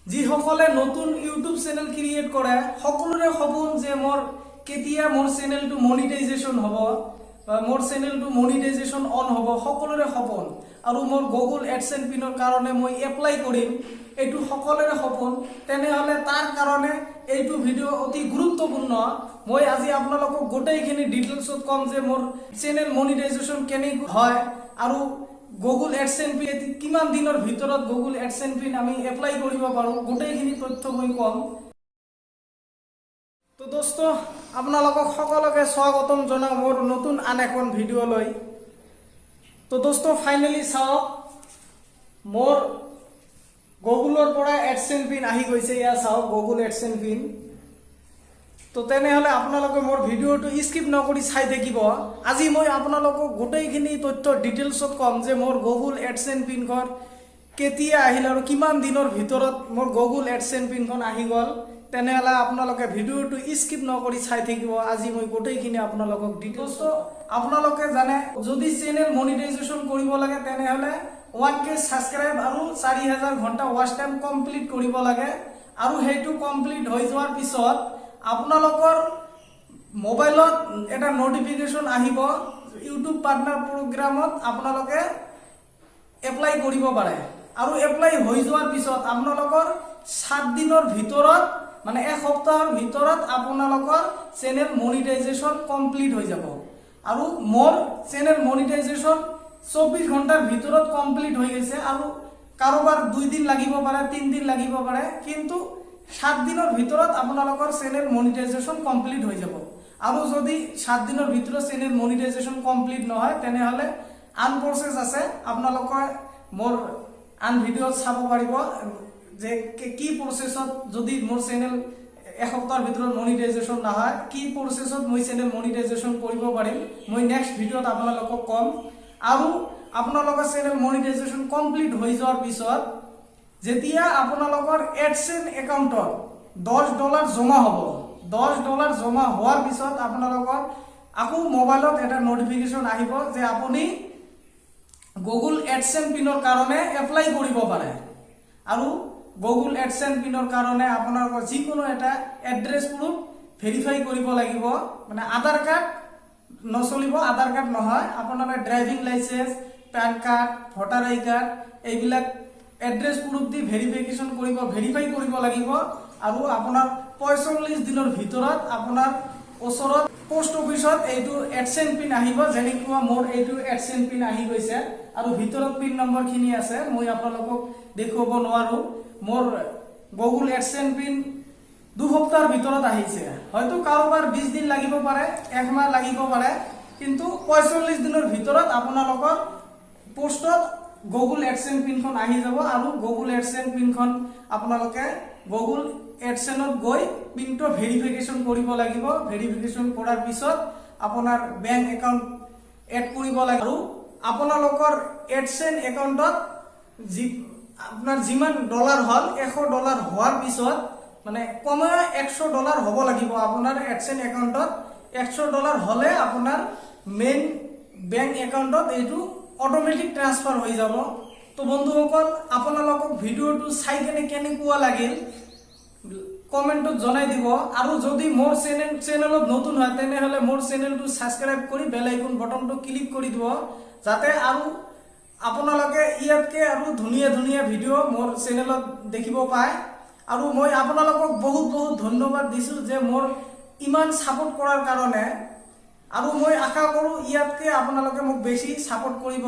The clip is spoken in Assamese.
যিসকলে নতুন ইউটিউব চেনেল ক্ৰিয়েট কৰে সকলোৰে সপোন যে মোৰ কেতিয়া মোৰ চেনেলটো মনিটাইজেশ্যন হ'ব বা মোৰ চেনেলটো মনিটাইজেশ্যন অন হ'ব সকলোৰে সপোন আৰু মোৰ গুগল এডসেন্স পিনৰ কাৰণে মই এপ্লাই কৰিম এইটো সকলোৰে সপোন তেনেহলে তাৰ কাৰণে এইটো ভিডিঅ' অতি গুৰুত্বপূৰ্ণ মই আজি আপোনালোকক গোটেইখিনি ডিটেইলছত কম যে মোৰ চেনেল মনিটাইজেশ্যন কেনেকৈ হয় আৰু গুগল এডসেন্স পিন কিমান দিনৰ ভিতৰত গুগল এডসেন্স পিন আমি এপ্লাই কৰিব পাৰো গোটেইখিনি তথ্য মই কম তো দোস্ত আপোনালোকক সকলোকে স্বাগতম জনাও মোৰ নতুন আন এখন ভিডিঅ' লৈ তো দোস্ত ফাইনালি চাওক মোৰ গুগলৰ পৰা এডসেন্স পিন আহি গৈছে ইয়া চাওক গুগল এডসেন্স পিন তো তেনেহলে আপোনালোকে মোৰ ভিডিঅ'টো স্কিপ নকৰি চাই থাকিব আজি মই আপোনালোকক গোটেইখিনি তথ্য ডিটেইলছত কম যে মোৰ গুগল এডসেন্স পিনখন কেতিয়া আহিল আৰু কিমান দিনৰ ভিতৰত মোৰ গুগল এডসেন্স পিনখন আহি গ'ল তেনেহলে আপোনালোকে ভিডিঅ'টো স্কিপ নকৰি চাই থাকিব আজি মই গোটেইখিনি আপোনালোকক ডিটেইলছ আপোনালোকে জানে যদি চেনেল মনিটাইজেশ্যন কৰিব লাগে তেনেহলে 1K সাবস্ক্ৰাইব আৰু 4000 ঘণ্টা ওয়াচ টাইম কমপ্লিট কৰিব লাগে আৰু হেইটো কমপ্লিট হৈ যোৱাৰ পিছত আপোনালোকৰ মোবাইলত এটা নোটিফিকেশন আহিব ইউটিউব পাৰ্টনাৰ প্ৰগ্ৰামত আপোনালোকে এপ্লাই কৰিব পাৰে আৰু এপ্লাই হৈ যোৱাৰ পিছত আপোনালোকৰ 7 দিনৰ ভিতৰত মানে এক সপ্তাহৰ ভিতৰত আপোনালোকৰ চেনেল মনিটাইজেশ্যন কমপ্লিট হৈ যাব আৰু মোৰ চেনেল মনিটাইজেশ্যন 24 ঘণ্টাৰ ভিতৰত কমপ্লিট হৈ গৈছে আৰু কাৰোবাৰ 2 দিন লাগিব পাৰে 3 দিন লাগিব পাৰে কিন্তু 7 দিনৰ ভিতৰত আপোনালোকৰ চেনেল মনিটাইজেশ্যন কমপ্লিট হৈ যাব আৰু যদি 7 দিনৰ ভিতৰত চেনেল মনিটাইজেশ্যন কমপ্লিট নহয় তেনেহলে আন প্ৰসেস আছে আপোনালোকে মোৰ আন ভিডিঅ' চাব পাৰিব যে কি প্ৰসেসত যদি মোৰ চেনেল এক সপ্তাহৰ ভিতৰত মনিটাইজেশ্যন নহয় কি প্ৰসেসত মই চেনেল মনিটাইজেশ্যন কৰিব পাৰিম মই নেক্সট ভিডিঅ'ত আপোনালোকক কম আৰু আপোনালোকৰ চেনেল মনিটাইজেশ্যন কমপ্লিট হৈ যোৱাৰ পিছত যেতিয়া আপোনালোকৰ এডসেন্স একাউণ্টত $10 জমা হ'ব $10 জমা হোৱাৰ পিছত আপোনালোকৰ আকৌ মোবাইলত এটা নোটিফিকেশন আহিব যে আপুনি গুগল এডসেন্স পিনৰ কাৰণে এপ্লাই কৰিব পাৰে আৰু গুগল এডসেন্স পিনৰ কাৰণে আপোনালোকৰ যিকোনো এটা এড্ৰেছ প্ৰুফ ভেৰিফাই কৰিব লাগিব মানে আধাৰ কাৰ্ড নচলিব আধাৰ কাৰ্ড নহয় আপোনাৰ driving licence PAN card voter I card এইবিলাক এড্ৰেছ প্ৰুফ দি ভেৰিফিকেশন কৰিব ভেৰিফাই কৰিব লাগিব আৰু আপোনাৰ 45 দিনৰ ভিতৰত আপোনাৰ ওচৰত পোষ্ট অফিসত এইটো এডসেন্স পিন আহিব যেনেকুৱা মোৰ এইটো এডসেন্স পিন আহি গৈছে আৰু ভিতৰত পিন নম্বৰ খিনি আছে মই আপোনালোকক দেখুৱাব নোৱাৰো মোৰ গুগল এডসেন্স পিন 2 সপ্তাহৰ ভিতৰত আহিছে হয়তো কাৰোবাৰ 20 দিন লাগিব পাৰে এক মাহ লাগিব পাৰে কিন্তু 45 দিনৰ ভিতৰত আপোনালোকৰ পোষ্টত গুগল এডসেন্স পিনখন আহি যাব আৰু গুগল এডসেন্স পিনখন আপোনালোকে গুগল এডসেন্সত গৈ পিনটো ভেৰিফিকেশন কৰিব লাগিব ভেৰিফিকেশন কৰাৰ পিছত আপোনাৰ বেংক একাউণ্ট এড কৰিব লাগিব আৰু আপোনালোকৰ এডসেন্স একাউণ্টত আপোনাৰ যিমান ডলাৰ হল $100 হোৱাৰ পিছত মানে কমে $100 হ'ব লাগিব আপোনাৰ এডসেন্স একাউণ্টত $100 হলে আপোনাৰ মেইন বেংক একাউণ্টত এইটো অটোমেটিক ট্ৰান্সফাৰ হৈ যাব তো বন্ধুসকল আপোনালোকক ভিডিঅ'টো চাই কেনেকুৱা লাগিল কমেন্টত জনাই দিব আৰু যদি মোৰ চেনেলত নতুন হয় তেনেহলে মোৰ চেনেলটো সাবস্ক্ৰাইব কৰি বেল আইকন বটনটো ক্লিক কৰি দিব যাতে আৰু আপোনালোকে ইয়াতকে আৰু ধুনীয়া ধুনীয়া ভিডিঅ' মোৰ চেনেলত দেখিব পায় আৰু মই আপোনালোকক বহুত বহুত ধন্যবাদ দিছো যে মোৰ ইমান সাপোৰ্ট কৰাৰ কাৰণে আৰু মই আশা কৰো ইয়াতকে আপোনালোকে মোক বেছি সাপোৰ্ট কৰিব